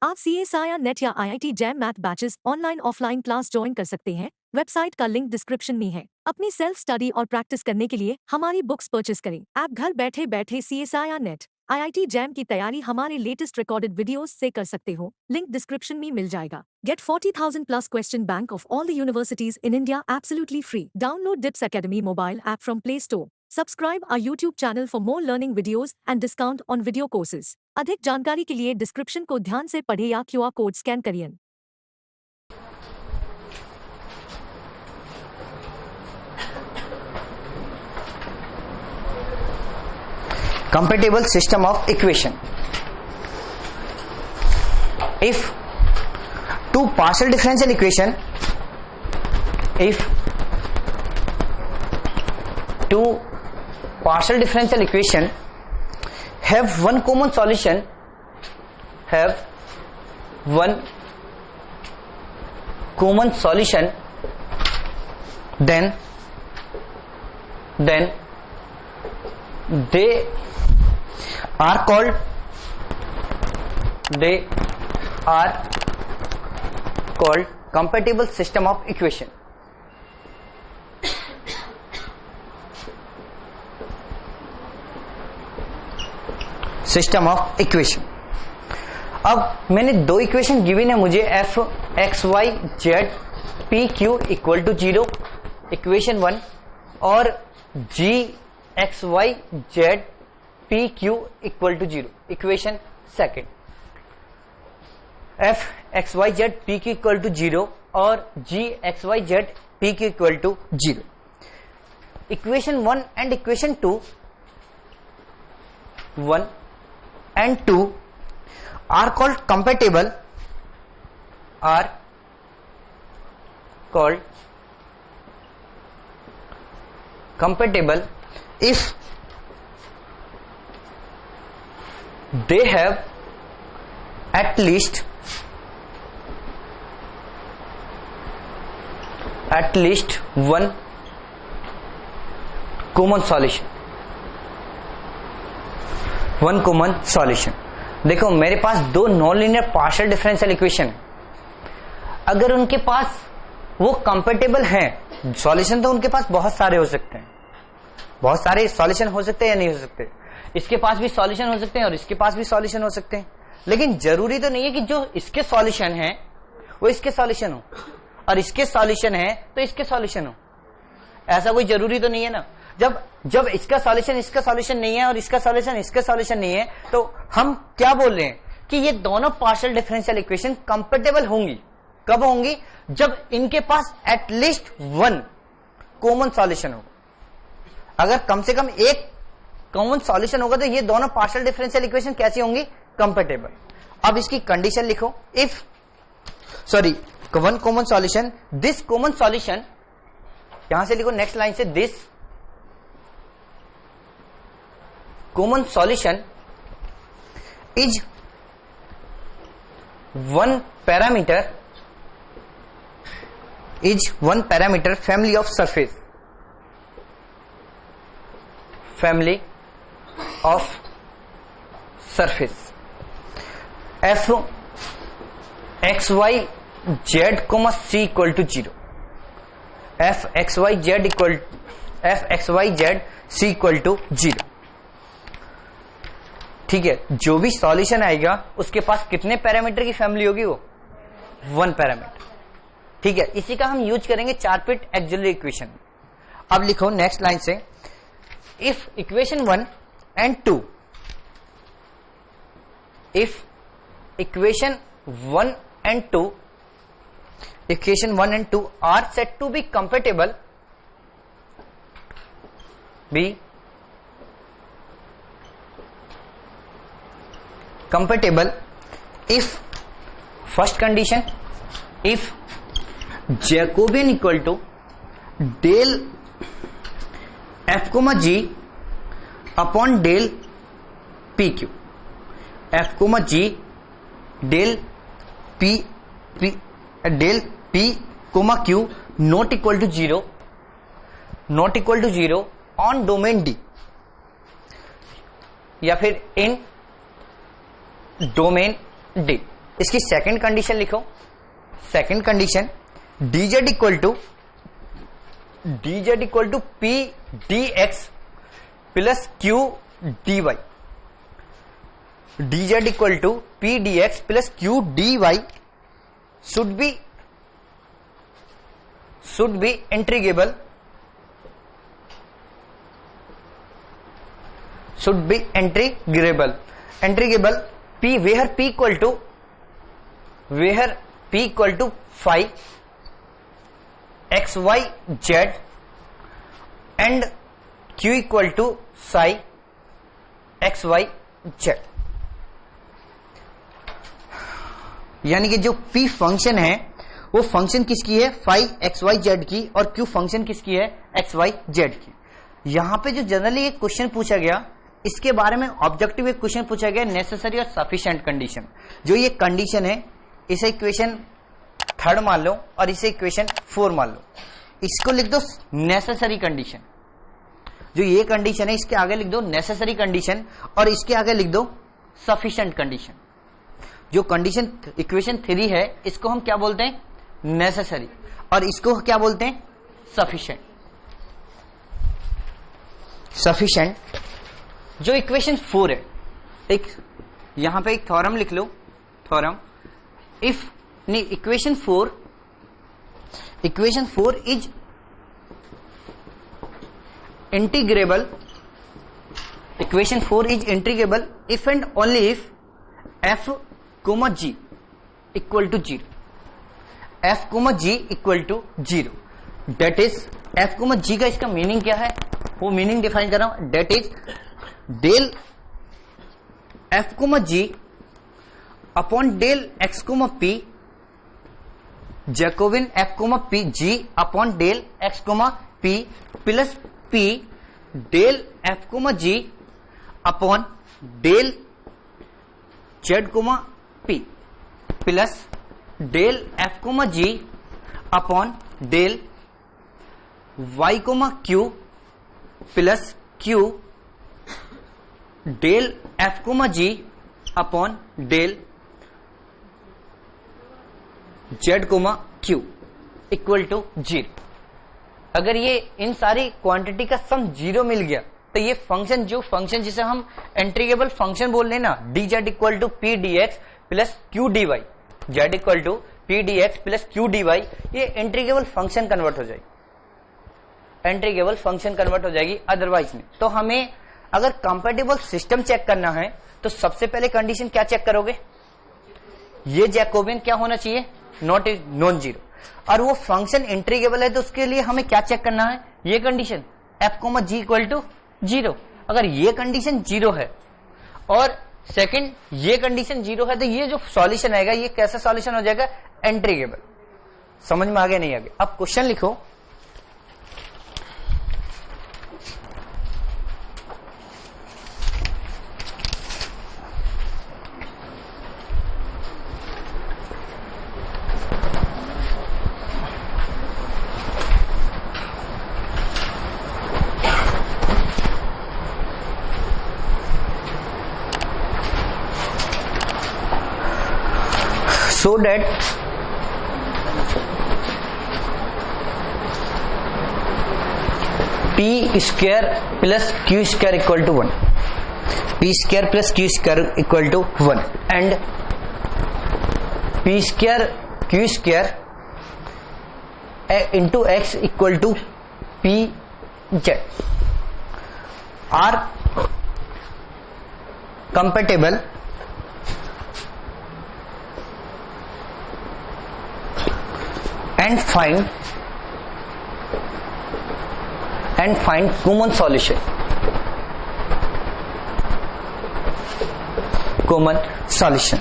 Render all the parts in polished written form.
आप CSIR net या IIT jam math batches online offline class join कर सकते हैं। वेबसाइट का लिंक डिस्क्रिप्शन में है। अपनी सेल्फ स्टडी और प्रैक्टिस करने के लिए हमारी बुक्स परचेस करें। आप घर बैठे बैठे CSIR नेट IIT जैम की तैयारी हमारे लेटेस्ट रिकॉर्डेड वीडियोस से कर सकते हो। लिंक डिस्क्रिप्शन में मिल जाएगा। Get 40,000 plus question bank of all the universities in India absolutely free. Download DIPS Academy mobile app from Play Store. Subscribe our YouTube channel for more learning videos and discount on video courses. अधिक जानकारी के लिए description को ध्यान से पढ़ें या QR code scan करिए। Compatible system of equation. If two partial differential equation have one common solution, then they are called compatible system of equation. System of equation. अब मैंने दो इक्वेशन गिवन है मुझे, F X Y Z P Q equal to 0 equation 1 और G X Y Z P Q equal to 0 equation 2। F X Y Z P Q equal to 0 और G X Y Z P Q equal to 0। Equation 1 and equation 2 1 and 2 are called compatible if they have at least one common solution। देखो मेरे पास दो non linear partial differential equation है, अगर उनके पास वो compatible हैं, solution तो उनके पास बहुत सारे हो सकते हैं, बहुत सारे सॉल्यूशन हो सकते हैं या नहीं हो सकते, इसके पास भी सॉल्यूशन हो सकते हैं और इसके पास भी सॉल्यूशन हो सकते हैं, लेकिन जरूरी तो नहीं है कि जो इसके सॉल्यूशन है वो इसके सॉल्यूशन हो और इसके सॉल्यूशन है तो इसके सॉल्यूशन हो, ऐसा कोई जरूरी तो नहीं है ना। जब इसका सॉल्यूशन नहीं है और इसका सॉल्यूशन नहीं है, तो हम क्या बोल रहे हैं कि ये दोनों पार्शियल डिफरेंशियल इक्वेशन कंपेटेबल होंगी। कब होंगी? जब इनके पास एटलीस्ट वन कॉमन सॉल्यूशन होगा। अगर कम से कम एक कॉमन सॉल्यूशन होगा तो ये दोनों पार्शियल डिफरेंशियल इक्वेशन कैसी होंगी? कंपेटेबल। अब इसकी कंडीशन लिखो, one common solution, this common solution, यहां से लिखो नेक्स्ट लाइन से, this common solution is one parameter family of surface f x y z comma c equal to 0, f x y z c equal to 0। ठीक है, जो भी solution आएगा उसके पास कितने पैरामीटर की फैमिली होगी? वो वन पैरामीटर। ठीक है, इसी का हम यूज करेंगे 4 फिट एक्सिलरी इक्वेशन। अब लिखो नेक्स्ट लाइन से, if equation 1 and 2 are set to be compatible, if first condition, if Jacobian equal to del f comma g upon del pq, f comma g del p comma q not equal to 0 on domain D या फिर in domain D. इसकी second condition लिखो। Second condition dz equal to p dx plus q dy। dz equal to p dx plus q dy should be integrable p where p equal to phi x y z and q equal to psi x y z। यानी कि जो p function है वो function किसकी है, phi x Y Z की, और q function किसकी है, एक्स वाई जेड की। यहां पे जो जनरली एक क्वेश्चन पूछा गया, इसके बारे में ऑब्जेक्टिव एक क्वेश्चन पूछा गया, नेसेसरी और सफिशिएंट कंडीशन। जो ये कंडीशन है इसे इक्वेशन 3 मान लो और इसे इक्वेशन 4 मान लो। इसको लिख दो नेसेसरी कंडीशन। जो ये कंडीशन है इसके आगे लिख दो नेसेसरी कंडीशन और इसके आगे लिख दो सफिशिएंट कंडीशन। जो कंडीशन इक्वेशन 3 है इसको हम क्या बोलते हैं, नेसेसरी, और इसको क्या बोलते हैं, सफिशिएंट। जो इक्वेशन 4 है, एक यहां पे एक थ्योरम लिख लो, थ्योरम इफ नहीं equation 4 is integrable, equation 4 is integrable if and only if f, g equal to 0, f, g equal to 0। That is f, g का इसका मीनिंग क्या है, वो मीनिंग डिफाइन कर रहा हूं। That is del f, g upon del x, p Jacobian f, p g upon del x, p plus p del f, g upon del z, p plus del f, g upon del y, q plus q del f, g upon del z, q equal to 0। अगर ये इन सारी quantity का सम 0 मिल गया तो ये function, जो function जिसे हम इंटीग्रेबल फंक्शन बोल रहे हैं ना, dz equal to P D x plus Q D Y, z equal to P D x plus Q D Y, ये इंटीग्रेबल फंक्शन कन्वर्ट हो जाएगी, इंटीग्रेबल फंक्शन कन्वर्ट हो जाएगी। अदरवाइज नहीं। तो हमें अगर कंपैटिबल सिस्टम चेक करना है तो सबसे पहले कंडीशन क्या चेक करोगे, ये जैकोबियन क्या होना चाहिए, नॉन जीरो, और वो फंक्शन इंटीग्रेबल है तो उसके लिए हमें क्या चेक करना है, ये condition f, g equal to 0। अगर ये कंडीशन 0 है और सेकंड ये कंडीशन 0 है तो ये जो सॉल्यूशन आएगा ये कैसा सॉल्यूशन हो जाएगा, इंटीग्रेबल। समझ में आ गया नहीं आ गया। अब क्वेश्चन लिखो, so that p square plus q square equal to 1, p square plus q square equal to 1 and p square q square into x equal to p z are compatible and find common solution, common solution।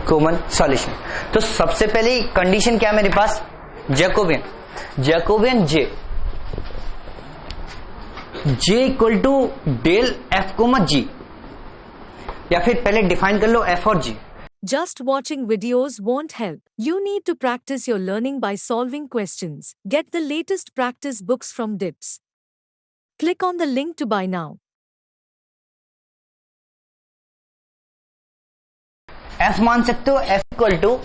Common solution. तो सबसे पहले condition क्या है मेरे पास, Jacobian J equal to del F comma G, या फिर पहले डिफाइन कर लो एफ और G. Just watching videos won't help. You need to practice your learning by solving questions. Get the latest practice books from DIPS. Click on the link to buy now. F मान सकते हो F equal to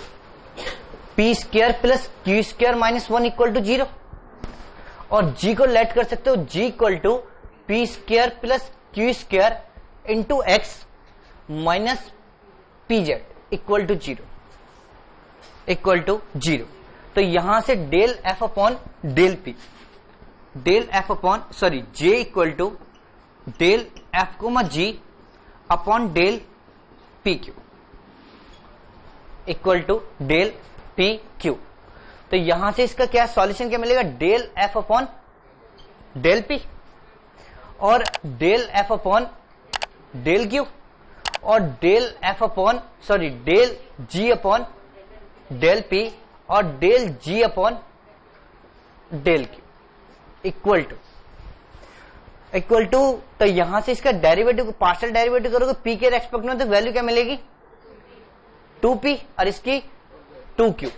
P square plus Q square minus 1 equal to 0, और G को let कर सकते हो G equal to P square plus Q square into X minus P Z equal to 0 तो यहां से del F upon del P, del F upon sorry J equal to del F comma G upon del P Q equal to del P Q. तो यहां से इसका क्या solution क्या मिलेगा, del F upon del P और del F upon del Q और del F upon sorry del G upon del P और del G upon del Q equal to तो यहां से इसका डेरिवेटिव पार्शियल डेरिवेटिव करोगे पी के रेस्पेक्ट में तो वैल्यू क्या मिलेगी 2p और इसकी 2q,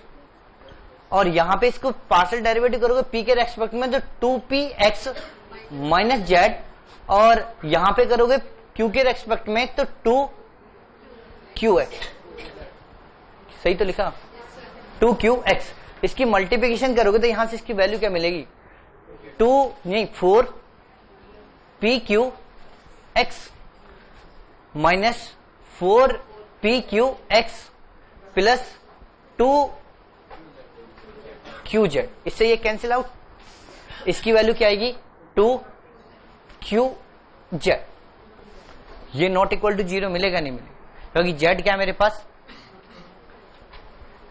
और यहां पे इसको पार्शियल डेरिवेटिव करोगे पी के रेस्पेक्ट में तो 2px माइनस जेड, और यहां पे करोगे q के रेस्पेक्ट में तो 2qx, सही तो लिखा 2qx। इसकी मल्टीप्लिकेशन करोगे तो यहां से इसकी वैल्यू क्या मिलेगी 4pqx minus 4pqx plus 2qz, इससे ये कैंसिल आउट, इसकी वैल्यू क्या आएगी 2qz। ये नॉट इक्वल टू 0 मिलेगा नहीं मिलेगा, क्योंकि z क्या मेरे पास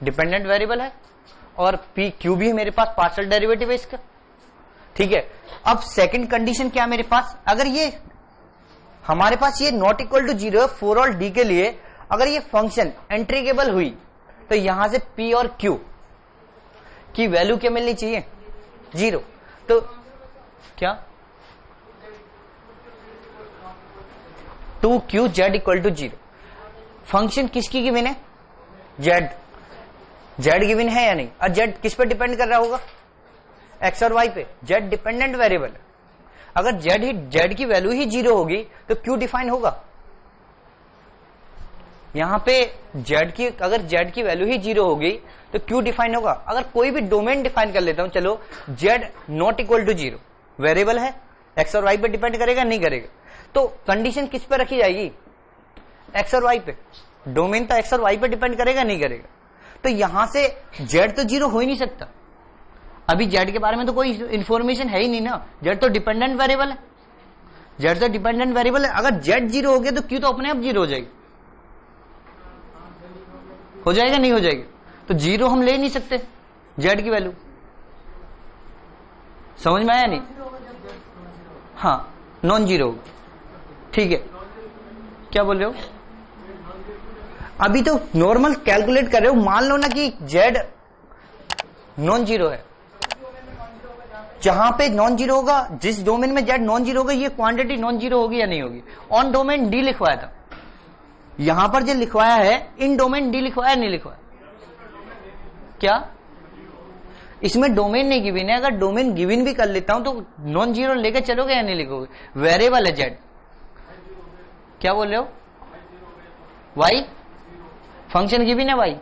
डिपेंडेंट वेरिएबल है और पी क्यू भी मेरे पास पार्शियल डेरिवेटिव है इसका, ठीक है। अब सेकंड कंडीशन क्या मेरे पास, अगर ये हमारे पास ये not equal to 0 for all D के लिए अगर ये फंक्शन इंटीग्रेबल हुई तो यहां से पी और क्यू की वैल्यू क्या मिलनी चाहिए 0, तो क्या 2qz इक्वल टू 0। फंक्शन किसकी गिवन है z गिवन है या नहीं, और z किस पे डिपेंड कर रहा होगा x और y पे, z डिपेंडेंट वेरिएबल है। अगर z की वैल्यू ही 0 होगी तो q डिफाइन होगा, यहां पे अगर z की वैल्यू ही 0 होगी तो q डिफाइन होगा। अगर कोई भी डोमेन डिफाइन कर लेता हूं, चलो z not equal to 0 variable है, x और y पे डिपेंड करेगा नहीं करेगा, तो कंडीशन किस पे रखी जाएगी x और y पे, डोमेन तो x और y पे डिपेंड करेगा नहीं करेगा, तो यहां से z तो 0 हो ही नहीं सकता। अभी z के बारे में तो कोई इंफॉर्मेशन है ही नहीं ना, z तो डिपेंडेंट वेरिएबल है, z तो डिपेंडेंट वेरिएबल है। अगर z 0 हो गया तो q तो अपने आप 0 हो जाएगी, हो जाएगा नहीं हो जाएगा, तो 0 हम ले नहीं सकते z की वैल्यू, समझ में आया नहीं, हाँ नॉन जीरो होगा, ठीक है। क्या बोल रहे हो, अभी तो नॉर्मल कैलकुलेट कर रहे हो, मान लो ना कि z नॉन जीरो है, जहां पे नॉन जीरो होगा, जिस डोमेन में z नॉन जीरो होगा, ये क्वांटिटी नॉन जीरो होगी या नहीं होगी। ऑन डोमेन डी लिखवाया था, यहां पर जो लिखवाया है इन डोमेन डी लिखवाया नहीं लिखवाया, क्या इसमें डोमेन नहीं गिवन है। अगर डोमेन गिवन भी कर लेता हूं तो नॉन जीरो लेकर चलोगे या नहीं लिखोगे, वेरिएबल है z, क्या बोल रहे हो y फंक्शन गिवन है, y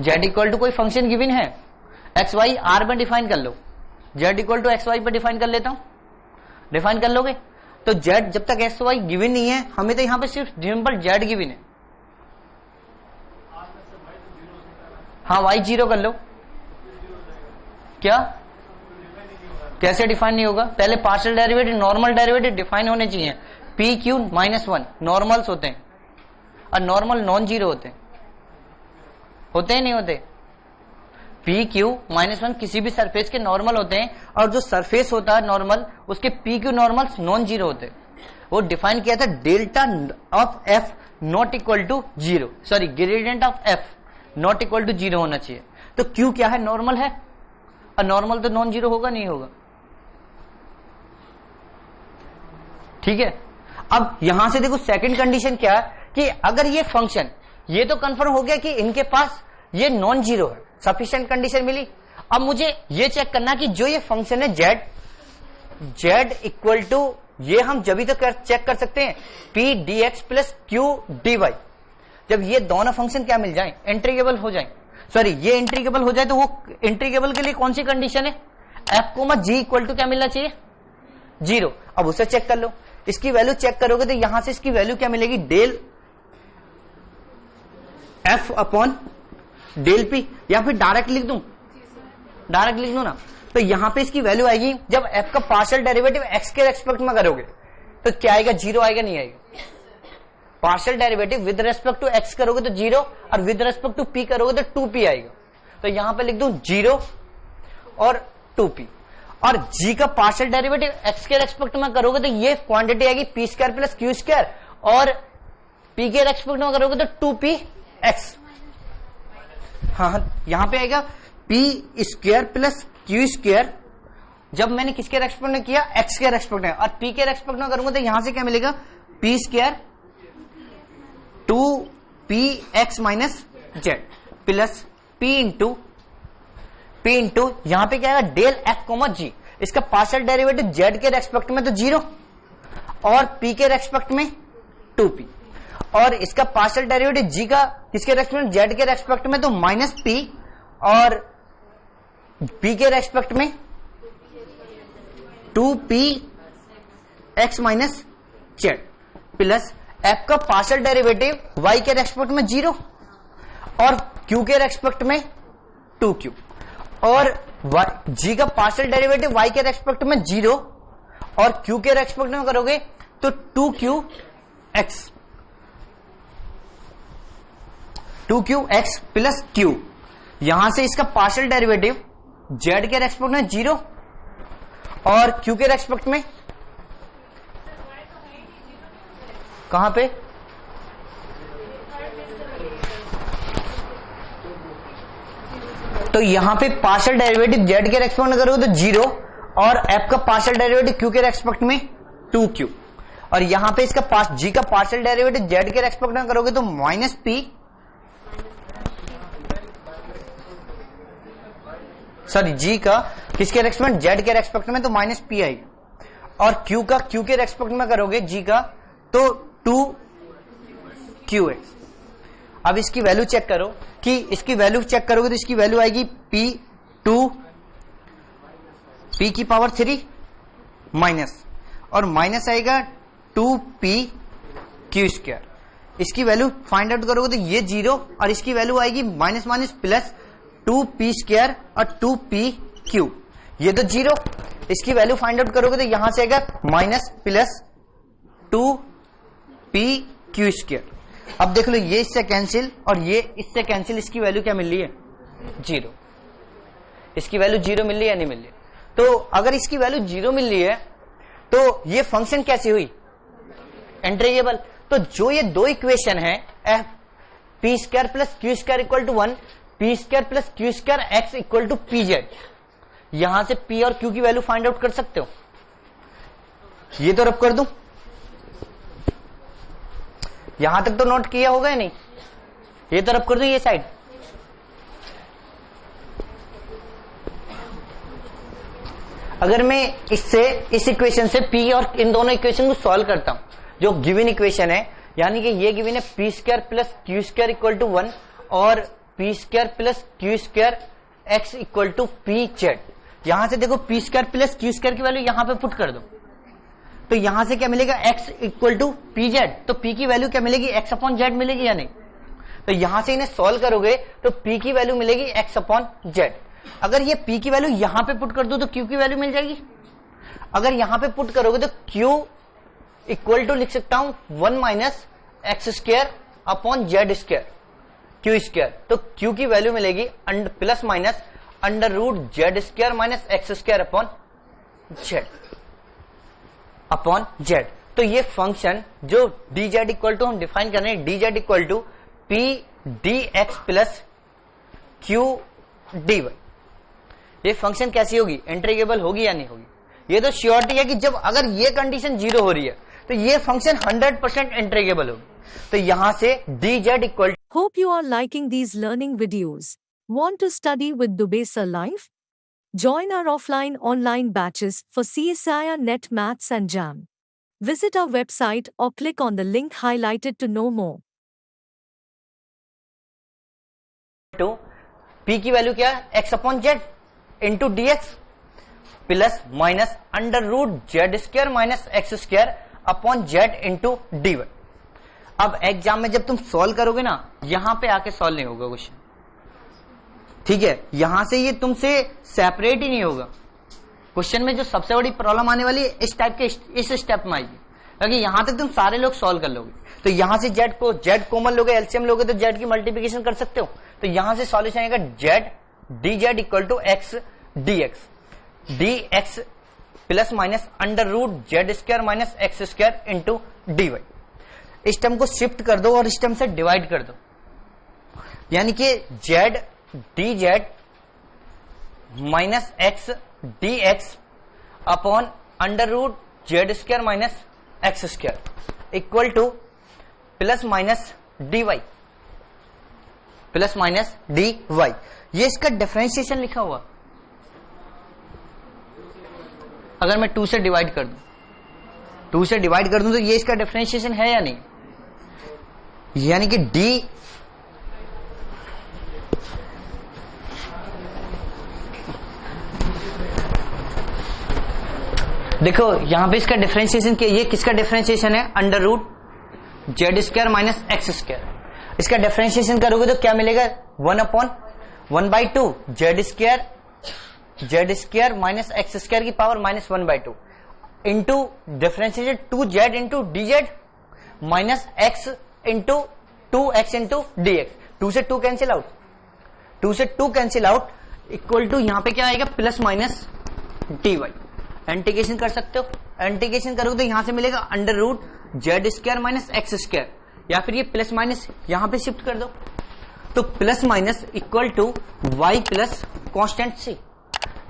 z इक्वल टू कोई फंक्शन गिवन है, एक्स वाई आर में डिफाइन कर लो, z equal to X Y पे डिफाइन कर लेता हूं, डिफाइन कर लोगे तो z जब तक एक्स वाई गिवन नहीं है, हमें तो यहां पे सिर्फ सिंपल z गिवन है, हाँ y 0 कर लो, क्या कैसे डिफाइन नहीं होगा, पहले partial derivative normal derivative define होने चाहिए, पी क्यू माइनस 1 नॉर्मल्स होते हैं और नॉर्मल नॉन जीरो होते हैं नहीं होते, पी क्यू माइनस 1 किसी भी सरफेस के नॉर्मल होते हैं, और जो सरफेस होता है नॉर्मल उसके P Q normals non zero होते हैं। वो डिफाइन किया था delta of F not equal to 0, sorry gradient of F not equal to 0 होना चाहिए, तो क्यू क्या है नॉर्मल है, और नॉर्मल तो नॉन जीरो होगा नहीं होगा, ठीक है। अब यहां से देखो सेकंड कंडीशन क्या है कि अगर ये फंक्शन, ये तो कंफर्म हो गया कि इनके पास ये नॉन जीरो है, सफिशिएंट कंडीशन मिली। अब मुझे ये चेक करना कि जो ये फंक्शन है z इक्वल टू, ये हम जब भी तो चेक कर सकते हैं p dx plus q dy, जब ये दोनों फंक्शन क्या मिल जाए, इंटीग्रेबल हो जाए, सॉरी ये इंटीग्रेबल हो जाए, तो वो इंटीग्रेबल के लिए कौन सी कंडीशन है, F comma G equal to क्या मिलना चाहिए, 0। अब उसे चेक कर लो, इसकी वैल्यू चेक करोगे तो यहां से इसकी वैल्यू क्या मिलेगी, del F upon del p, या फिर डायरेक्ट लिख दूं, डायरेक्ट लिख दू ना, तो यहां पे इसकी वैल्यू आएगी, जब एफ का पार्शियल डेरिवेटिव एक्स के रेस्पेक्ट में करोगे तो क्या आएगा, 0 आएगा, नहीं आएगा। Partial derivative with respect to x करोगे तो 0, और विद रेस्पेक्ट टू पी करोगे तो 2p आएगा। तो यहां पे लिख दूं 0 और 2p, और g का पार्शियल डेरिवेटिव x के रेस्पेक्ट में करोगे तो ये क्वांटिटी आएगी p square plus q square, और p के रेस्पेक्ट में करोगे तो 2px। हाँ, यहां पे आएगा p square plus q square, जब मैंने किसके रेस्पेक्ट में किया, x के रेस्पेक्ट में, और p के रेस्पेक्ट में करूंगा तो यहां से क्या मिलेगा, p square 2px minus Z plus p into यहां पे क्या आएगा, डेल एफ कोमा जी, इसका पार्शियल डेरिवेटिव z के रेस्पेक्ट में तो 0 और p के रेस्पेक्ट में 2p, और इसका पार्शियल डेरिवेटिव g का किसके रेस्पेक्ट में, z के रेस्पेक्ट में तो माइनस p, और p के रेस्पेक्ट में 2px minus Z plus f का पार्शियल डेरिवेटिव y के रेस्पेक्ट में 0 और q के रेस्पेक्ट में 2q, और g का पार्शियल डेरिवेटिव y के रेस्पेक्ट में 0 और q के रेस्पेक्ट में करोगे तो 2qx प्लस q, यहां से इसका पार्शियल डेरिवेटिव z के रेस्पेक्ट में 0 और q के रेस्पेक्ट में, कहां पे, तो यहां पे पार्शियल डेरिवेटिव z के रेस्पेक्ट में करोगे तो 0 और f का पार्शियल डेरिवेटिव q के रेस्पेक्ट में 2q, और यहां पे इसका g का पार्शियल डेरिवेटिव z के रेस्पेक्ट में करोगे तो माइनस p, सॉरी g का किसके रेस्पेक्ट में, z के रेस्पेक्ट में तो माइनस p आएगी, और q का q के रेस्पेक्ट में करोगे g का तो 2qx। अब इसकी वैल्यू चेक करो, कि इसकी वैल्यू चेक करोगे तो इसकी वैल्यू आएगी p की पावर 3 माइनस, और माइनस आएगा 2pq स्क्वायर। इसकी वैल्यू फाइंड आउट करोगे तो ये 0 और इसकी वैल्यू आएगी minus minus plus 2p square और 2pq, ये तो 0, इसकी वैल्यू फाइंड आउट करोगे तो यहां से आएगा माइनस प्लस 2pq स्क्वायर। अब देख लो, ये इससे कैंसिल और ये इससे कैंसिल, इसकी वैल्यू क्या मिल रही है, 0, इसकी वैल्यू 0 मिल रही है, नहीं मिल रही। तो अगर इसकी वैल्यू 0 मिल रही है तो ये फंक्शन कैसी हुई, इंटीग्रेबल। तो जो ये दो इक्वेशन है, f p square plus Q square equal to 1, p square plus Q square x equal to p z, यहां से पी और क्यू की वैल्यू फाइंड आउट कर सकते हो। ये तो रब कर दूं, यहां तक तो नोट किया होगा या नहीं, ये तो रब कर दूं ये साइड। अगर मैं इससे इस इक्वेशन से p और इन दोनों इक्वेशन को सॉल्व करता हूं, जो गिवन इक्वेशन है, यानी कि ये गिवन है p square plus Q square equal to 1 और p square plus Q square x equal to p z. यहां से देखो p square plus Q square की वैल्यू यहां पे पुट कर दो, तो यहां से क्या मिलेगा, x equal to p z. तो p की वैल्यू क्या मिलेगी, x अपॉन जेड मिलेगी या नहीं। तो यहां से इन्हें सॉल्व करोगे तो p की वैल्यू मिलेगी x अपॉन जेड। अगर ये p की वैल्यू यहां पे पुट कर दो तो q की वैल्यू मिल जाएगी। अगर यहां पे पुट करोगे तो q इक्वल टू लिख सकता हूं 1 minus x square upon z square q square. तो q की वैल्यू मिलेगी plus minus under root Z square minus x square upon z. तो ये फंक्शन जो डी जेड इक्वल टू हम डिफाइन कर रहे हैं, d z equal to P D x plus Q D Y, ये फंक्शन कैसी होगी, इंटीग्रेबल होगी या नहीं होगी। ये तो श्योरिटी है कि जब अगर ये कंडीशन 0 हो रही है तो ये फंक्शन 100% इंटीग्रेबल होगी। तो यहां से D z equal. Hope you are liking these learning videos. Want to study with Dubey Sir Live? Join our offline online batches for CSIR NET Maths and JAM. Visit our website or click on the link highlighted to know more. To p की value क्या है x upon z into D x plus minus under root Z square minus x square upon z into d y. अब exam में जब तुम solve करोगे ना, यहां पे आके सॉल्व नहीं होगा क्वेश्चन, ठीक है, यहां से ये तुमसे सेपरेट ही नहीं होगा। क्वेश्चन में जो सबसे बड़ी प्रॉब्लम आने वाली है इस टाइप के इस स्टेप में आएगी, क्योंकि यहां तक तुम सारे लोग सॉल्व कर लोगे, तो यहां से जेड को जेड कॉमन लोगे, एलसीएम लोगे तो जेड की मल्टीप्लिकेशन कर सकते हो, तो यहां से सॉल्यूशन आएगा z d z equal to x d x plus minus under root Z square minus x square into d y. इस टर्म को शिफ्ट कर दो और इस टर्म से डिवाइड कर दो, यानी कि z d Z minus x d x upon under root Z square minus x square equal to plus minus d y plus minus d Y. ये इसका डिफरेंशिएशन लिखा हुआ, अगर मैं 2 से डिवाइड कर दूं तो ये इसका डिफरेंशिएशन है या नहीं, यानी कि डी देखो यहां पे इसका डिफरेंशिएशन क्या, ये किसका डिफरेंशिएशन है under root Z square minus x square. इसका डिफरेंशिएशन करोगे तो क्या मिलेगा 1 upon 1/2 Z square minus x square की power minus 1/2 into differentiation 2z into D Z minus X into 2x into D X. 2 से 2 कैंसिल आउट इक्वल टू यहां पे क्या आएगा plus minus d y. Integration कर सकते हो, इंटीग्रेशन करोगे तो यहां से मिलेगा under root Z square minus x square, या फिर ये प्लस माइनस यहां पे शिफ्ट कर दो तो plus minus equal to Y plus constant C,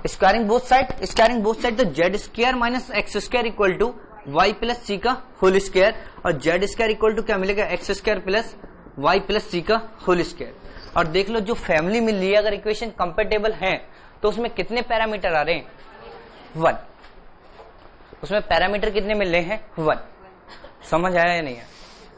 squaring both side तो Z square minus x square equal to Y plus C का होल स्क्वायर, और जेड स्क्वायर इक्वल टू क्या मिलेगा X square plus Y plus C का whole square. और देख लो जो family मिल रही है, अगर इक्वेशन कंपेटेबल है तो उसमें कितने पैरामीटर आ रहे हैं 1, उसमें पैरामीटर कितने मिल रहे हैं 1। समझ आया या नहीं है,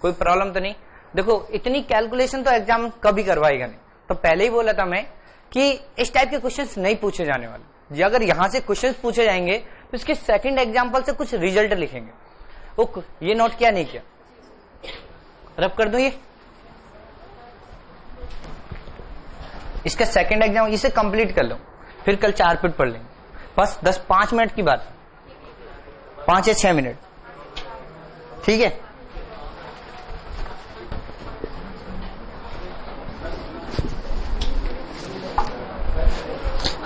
कोई प्रॉब्लम तो नहीं। देखो इतनी कैलकुलेशन तो एग्जाम कभी करवाएगा नहीं, तो पहले ही बोला था मैं कि इस टाइप के क्वेश्चंस नहीं पूछे जाने वाले। अगर यहां से क्वेश्चंस पूछे जाएंगे तो इसके सेकंड एग्जांपल से कुछ रिजल्ट लिखेंगे। वो ये नोट किया नहीं किया, रब कर दो, ये इसका सेकंड एग्जाम इसे कंप्लीट कर लो, फिर कल 4 पीट पढ़ लेंगे, बस 5 मिनट की बात, 5 या 6 मिनट, ठीक है।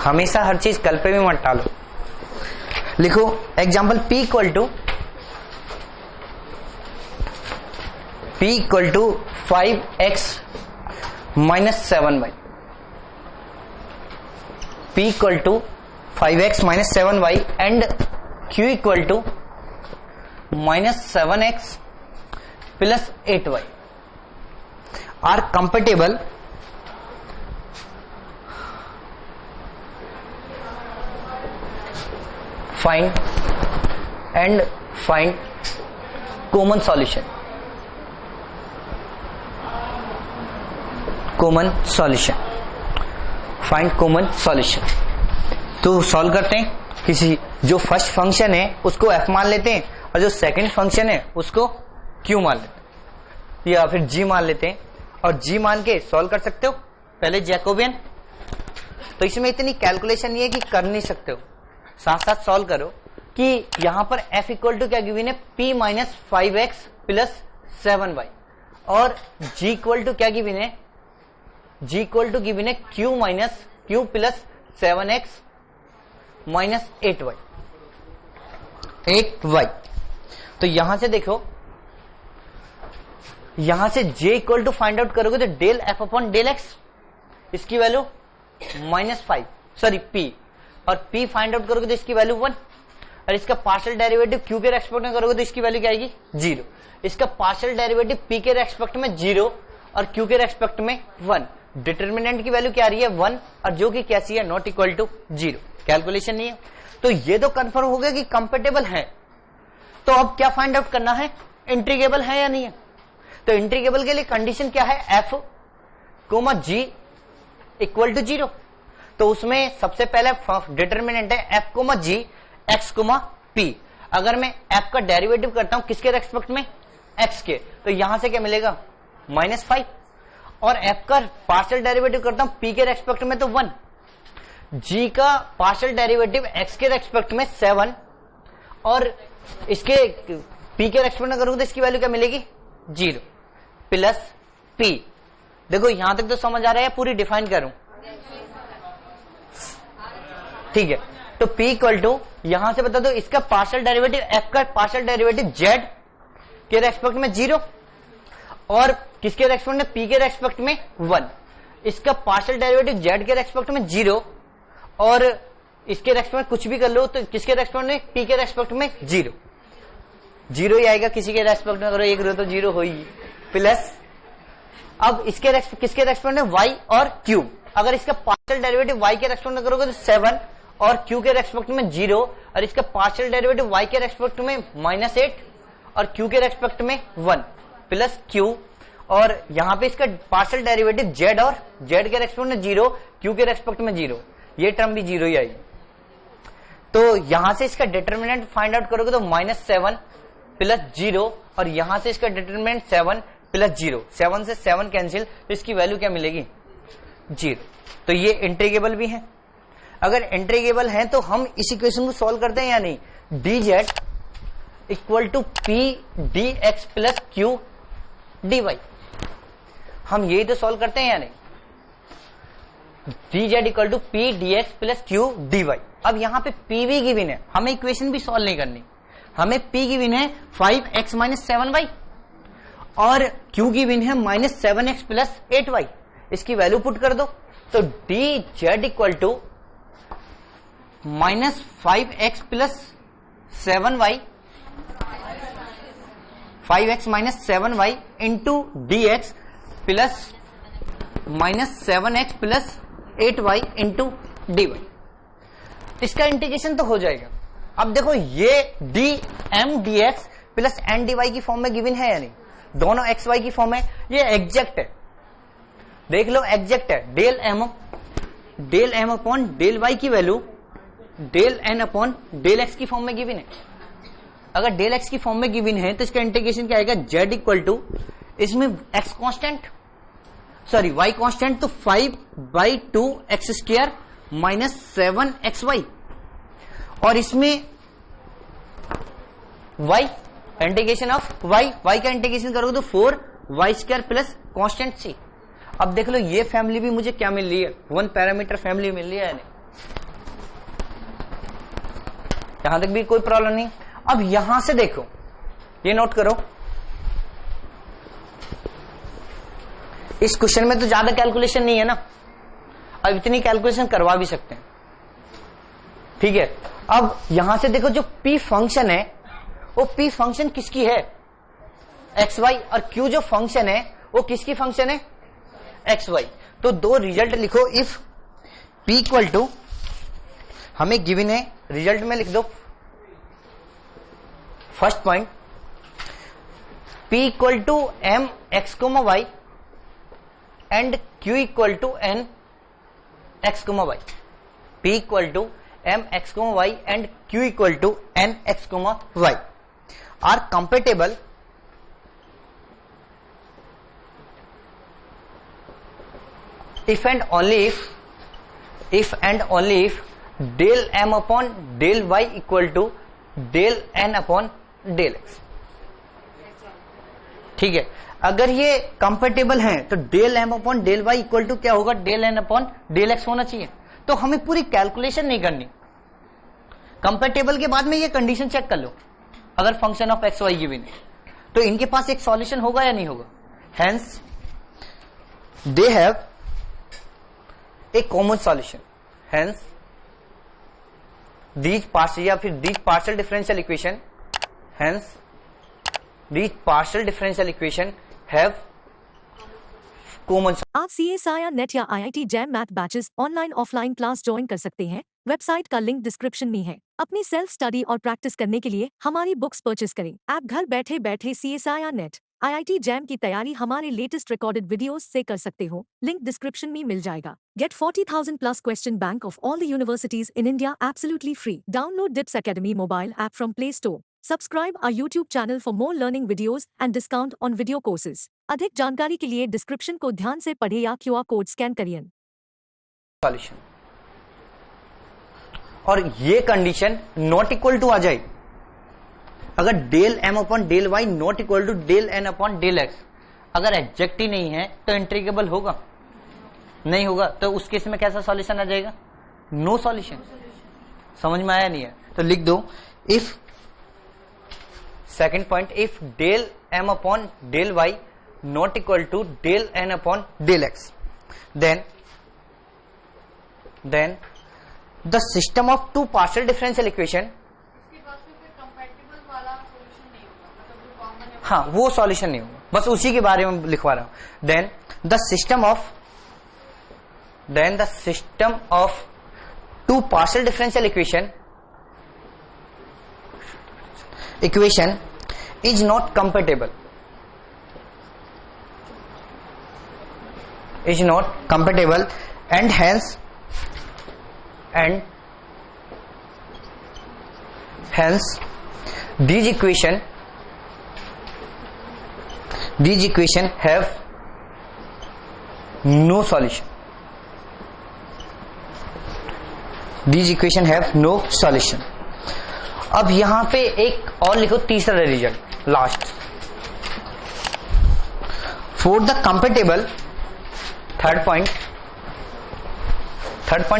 हमेशा हर चीज कल पे भी मत टालो। लिखो example P equal to 5x minus 7y, P equal to 5x minus 7y and Q equal to minus 7x plus 8y are compatible find common solution find common solution। तो सॉल्व करते हैं, किसी जो फर्स्ट फंक्शन है उसको f मान लेते हैं और जो सेकंड फंक्शन है उसको q मान लेते हैं या फिर g मान लेते हैं, और g मान के सॉल्व कर सकते हो पहले जैकोबियन। तो इसमें इतनी कैलकुलेशन नहीं है कि कर नहीं सकते हो, साथ साथ सॉल्व करो कि यहां पर f इक्वल टू क्या गिवन है p minus 5x plus 7y, और g इक्वल टू क्या गिवन है, g इक्वल टू गिवन है q minus q plus 7x minus 8y। तो यहां से देखो, यहां से j equal to find out करोगे तो del f upon del x, इसकी वैल्यू p, और p फाइंड आउट करोगे तो इसकी वैल्यू 1, और इसका पार्शियल डेरिवेटिव q के रेस्पेक्ट में करोगे तो इसकी वैल्यू क्या आएगी 0। इसका पार्शियल डेरिवेटिव p के रेस्पेक्ट में 0 और q के रेस्पेक्ट में 1। डिटर्मिनेंट की वैल्यू क्या आ रही है 1, और जो कि कैसी है नॉट इक्वल टू 0, कैलकुलेशन नहीं है। तो ये तो कंफर्म हो गया कि कंपेटेबल है। तो अब क्या फाइंड आउट करना है, इंटीग्रेबल है या नहीं है। तो इंटीग्रेबल के लिए कंडीशन क्या है, f, g इक्वल टू 0। तो उसमें सबसे पहले डिटर्मिनेंट है f comma g x comma p। अगर मैं f का डेरिवेटिव करता हूं किसके रेस्पेक्ट में, x के, तो यहां से क्या मिलेगा -5, और f का पार्शियल डेरिवेटिव करता हूं p के रेस्पेक्ट में तो 1, g का पार्शियल डेरिवेटिव x के रेस्पेक्ट में 7, और इसके p के रेस्पेक्ट में करूंगा तो इसकी वैल्यू क्या मिलेगी 0 प्लस p। देखो यहां तक तो समझ आ रहा है, पूरी डिफाइन करूं, ठीक है। तो p इक्वल टू यहां से बता दो इसका पार्शियल डेरिवेटिव f का पार्शियल डेरिवेटिव z के रेस्पेक्ट में 0 और किसके रेस्पेक्ट में p के रेस्पेक्ट में 1, इसका पार्शियल डेरिवेटिव z के रेस्पेक्ट में 0 और इसके रेस्पेक्ट में कुछ भी कर लो तो किसके रेस्पेक्ट में p के रेस्पेक्ट में 0 ही आएगा, किसी के रेस्पेक्ट में करो 1 तो 0 हो ही, प्लस अब इसके किसके रेस्पेक्ट में y और q, अगर इसका पार्शियल डेरिवेटिव y के रेस्पेक्ट में करोगे तो 7 और q के रेस्पेक्ट में 0 और इसका पार्शियल डेरिवेटिव y के रेस्पेक्ट में -8 और q के रेस्पेक्ट में 1 प्लस q, और यहां पे इसका पार्शियल डेरिवेटिव z और z के रेस्पेक्ट में 0 q के रेस्पेक्ट में 0, ये टर्म भी 0 ही आएगी। तो यहां से इसका डिटर्मिनेंट फाइंड आउट करोगे तो -7 प्लस 0 और यहां से इसका डिटर्मिनेंट 7 प्लस 0, 7 से 7 कैंसिल, तो इसकी वैल्यू क्या मिलेगी 0। तो ये इंटीग्रेबल भी है। अगर इंटीग्रेबल है तो हम इस इक्वेशन को सॉल्व करते हैं या नहीं, dz equal to p dx plus q dy, हम यही तो सॉल्व करते हैं या नहीं, dz equal to p dx plus q dy। अब यहां पे p भी गिवन है, हमें इक्वेशन भी सॉल्व नहीं करनी, हमें p गिवन है 5x माइनस 7y और q गिवन है -7x प्लस 8y, इसकी वैल्यू पुट कर दो तो dz equal to -5x plus 7y 5x minus 7y into dx plus -7x plus 8y into dy, इसका इंटीग्रेशन तो हो जाएगा। अब देखो ये dm dx प्लस n dy की फॉर्म में गिवन है या नहीं, दोनों x y की फॉर्म है, ये एग्जैक्ट है, देख लो एग्जैक्ट है। Del m upon del y की value del n upon del x की फॉर्म में गिवन है। अगर डेल x की फॉर्म में गिवन है तो इसका इंटीग्रेशन क्या आएगा, z इक्वल टू इसमें x constant sorry y constant तो 5/2 x स्क्वायर माइनस 7xy और इसमें y इंटीग्रेशन ऑफ y का इंटीग्रेशन करोगे तो 4y square plus constant c। अब देख लो ये फैमिली भी मुझे क्या मिल रही है, 1 पैरामीटर फैमिली मिल रही है या नहीं, यहां तक भी कोई प्रॉब्लम नहीं। अब यहां से देखो, ये नोट करो, इस क्वेश्चन में तो ज्यादा कैलकुलेशन नहीं है ना, अब इतनी कैलकुलेशन करवा भी सकते हैं, ठीक है। अब यहां से देखो जो p फंक्शन है वो p फंक्शन किसकी है, xy, और q जो फंक्शन है वो किसकी फंक्शन है, xy। तो दो रिजल्ट लिखो, इफ p इक्वल टू हमें गिवन है, रिजल्ट में लिख दो first point p equal to m x comma y and q equal to n x comma y, p equal to m x comma y and q equal to n x comma y are compatible if and only if del m upon del y equal to del n upon del x, ठीक है। अगर ये compatible हैं तो del m upon del y equal to क्या होगा, del n upon del x होना चाहिए। तो हमें पूरी कैलकुलेशन नहीं करनी, कंपेटेबल के बाद में ये कंडीशन चेक कर लो, अगर function of x y given है तो इनके पास एक सॉल्यूशन होगा या नहीं होगा, hence they have a common solution, hence these partial या फिर these partial differential equation, hence these partial differential equation have common। आप CSIR नेट या IIT jam math batches online offline class join कर सकते हैं, वेबसाइट का link description में है। अपनी सेल्फ स्टडी और प्रैक्टिस करने के लिए हमारी बुक्स परचेस करें। आप घर बैठे बैठे CSIR नेट IIT जैम की तैयारी हमारे लेटेस्ट रिकॉर्डेड वीडियोस से कर सकते हो, लिंक डिस्क्रिप्शन में मिल जाएगा। Get 40,000 plus question bank of all the universities in India absolutely free. Download DIPS Academy mobile app from Play Store. Subscribe our YouTube channel for more learning videos and discount on video courses. अधिक जानकारी के लिए description को ध्यान से पढ़े या QR code scan करिए। सॉल्यूशन और ये कंडीशन नॉट इक्वल टू आ जाए अगर del m upon del y not equal to del n upon del x, अगर एग्जैक्ट ही नहीं है तो इंटीग्रेबल होगा, नहीं होगा तो उस केस में कैसा सॉल्यूशन आ जाएगा? No solution. समझ में आया नहीं है तो लिख दो, if second point, if del m upon del y not equal to del n upon del x, then the system of two partial differential equation, हाँ वो सॉल्यूशन नहीं होगा, बस उसी के बारे में लिखवा रहा हूं। then the system of two partial differential equation is not compatible, and hence these equation have no solution. These equation have no solution. अब यहां पे एक और लिखो तीसरा result last, for the compatible, third point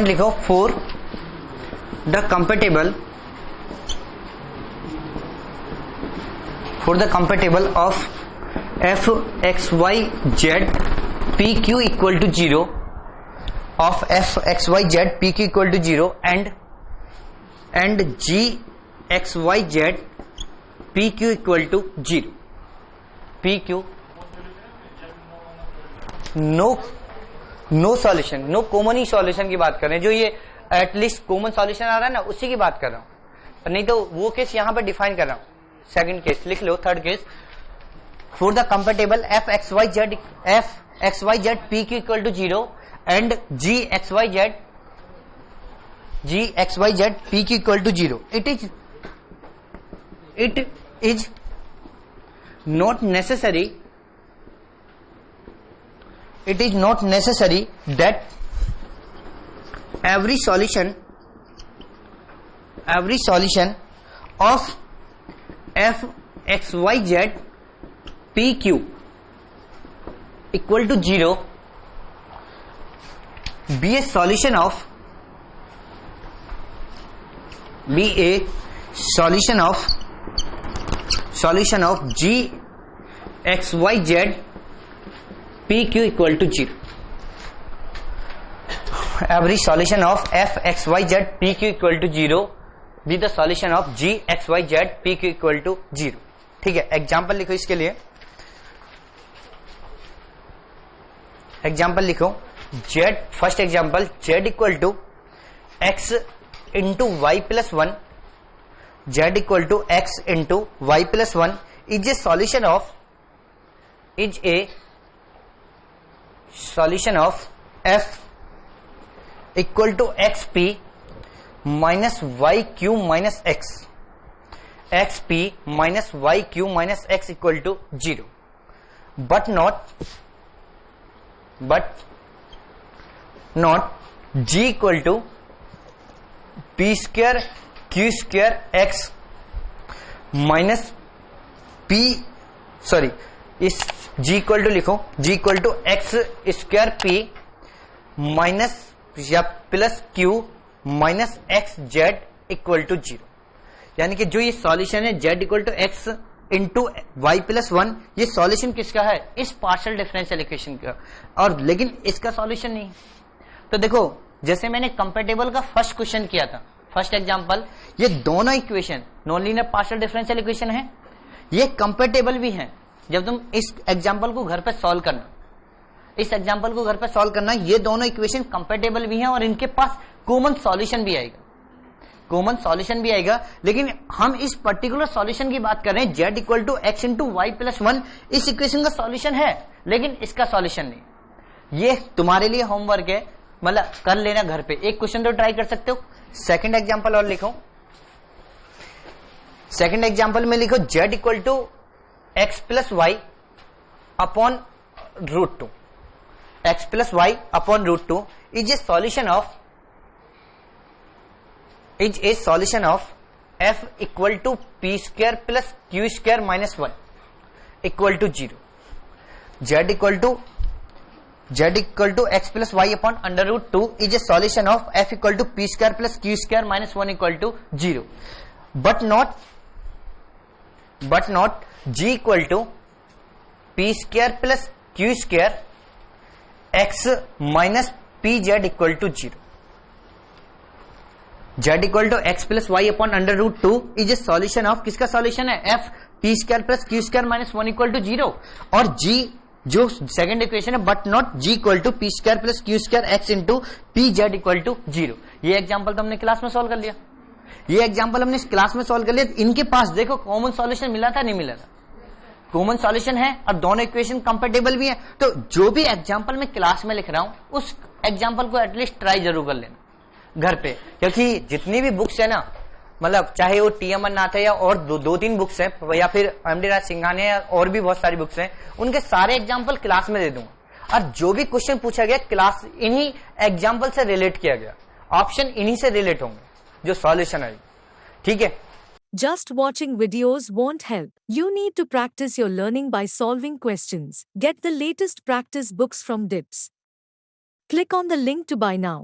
लिखो, for the compatible of F X Y Z P Q equal to 0 of f x y z p q equal to 0 and g x y z p q equal to 0. p q no solution, no common ही solution की बात कर रहे हैं, जो ये at least common solution आ रहा है ना उसी की बात कर रहा हूं, नहीं तो वो केस यहां पर डिफाइन कर रहा हूं। सेकंड केस लिख लो, third case, for the compatible f x y z p q equal to 0 and g x y z p q equal to 0. It is not necessary that every solution of f x y z p q equal to 0 be a solution of g x y z p q equal to 0. Every solution of f x y z p q equal to 0 be the solution of g x y z p q equal to 0. ठीक है, example लिखो इसके लिए, example लिखो z, first example, z equal to x into y plus 1, z equal to x into y plus 1 is a solution of f equal to x p minus y q minus x, x p minus y q minus x equal to 0, but not g equal to P square q square x minus p, sorry इस g equal to लिखो, g equal to x square P minus या plus q minus x z equal to 0। यानी कि जो ये solution है z equal to x into y plus 1, ये solution किसका है? इस पार्शियल डिफरेंशियल इक्वेशन का, और लेकिन इसका सॉल्यूशन नहीं। तो देखो जैसे मैंने कंपेटेबल का फर्स्ट क्वेश्चन किया था, फर्स्ट एग्जांपल, ये दोनों equation non linear partial differential equation है, ये कंपेटेबल भी हैं। जब तुम इस एग्जांपल को घर पे सॉल्व करना, ये दोनों इक्वेशन कंपेटेबल भी हैं और इनके पास कॉमन सॉल्यूशन भी आएगा। कॉमन सॉल्यूशन भी आएगा, लेकिन हम इस पर्टिकुलर सॉल्यूशन की बात कर रहे हैं। z equal to x into y plus 1 इस इक्वेशन का सॉल्यूशन है, लेकिन इसका सॉल्यूशन नहीं। ये तुम्हारे लिए होमवर्क है, मतलब कर लेना घर पे। एक क्वेश्चन तो ट्राई कर सकते हो। सेकंड एग्जांपल और लिखो। सेकंड एग्जांपल में लिखो z equal to x plus y upon root 2। X plus y upon root 2 is a solution of f equal to P square plus Q square minus 1 equal to 0। z equal to x plus y upon under root 2 is a solution of f equal to P square plus Q square minus 1 equal to 0, but not g equal to P square plus Q square x minus P Z equal to 0। z equal to x plus y upon under root 2 is a solution of, किसका सॉल्यूशन है, f p square plus Q square minus 1 equal to 0, और g जो second equation है, but not g equal to P square plus Q square x into p Z equal to 0। ये example तो हमने class में सॉल्व कर लिया। ये एग्जाम्पल हमने क्लास में सॉल्व कर लिया। इनके पास देखो कॉमन सॉल्यूशन मिला था, नहीं मिला था? कॉमन सॉल्यूशन है और दोनों इक्वेशन कंपेटेबल भी है। तो जो भी एग्जाम्पल मैं क्लास में लिख रहा हूं उस एग्जाम्पल को एटलीस्ट ट्राई जरूर कर लेना घर पे, क्योंकि जितनी भी बुक्स है ना, मतलब चाहे वो टी अमरनाथ है या और दो तीन बुक्स है, या फिर एमडी राज सिंघानिया या और भी बहुत सारी बुक्स हैं, उनके सारे एग्जाम्पल क्लास में दे दूंगा। और जो भी क्वेश्चन पूछा गया क्लास इन्हीं एग्जाम्पल से रिलेट किया गया, ऑप्शन इन्हीं से रिलेट होंगे जो सॉल्यूशन है। ठीक है। Just watching videos won't help. You need to practice your learning by solving questions. Get the latest practice books from DIPS. Click on the link to buy now.